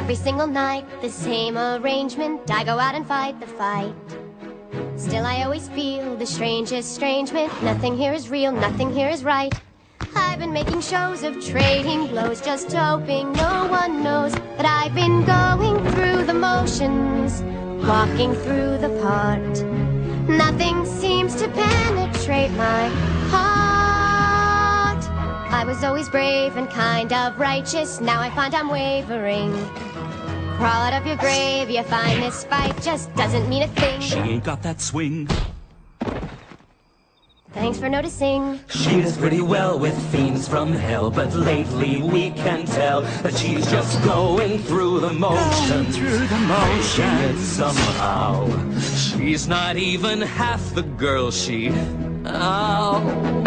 Every single night, the same arrangement. I go out and fight the fight. Still I always feel the strangest estrangement. Nothing here is real, nothing here is right. I've been making shows of trading blows, just hoping no one knows that I've been going through the motions, walking through the part. Nothing seems to penetrate my heart. I was always brave and kind of righteous. Now I find I'm wavering. Crawl out of your grave, you find this fight just doesn't mean a thing. She ain't got that swing. Thanks for noticing. She does pretty well with fiends from hell, but lately we can tell that she's just going through the motions. Yet somehow she's not even half the girl she... Oh.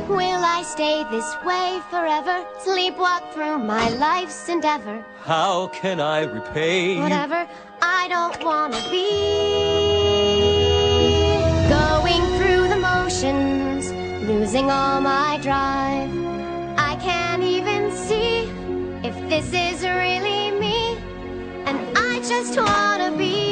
Will I stay this way forever? Sleepwalk through my life's endeavor. How can I repay Whatever, I don't wanna be going through the motions, losing all my drive. I can't even see if this is really me, and I just wanna be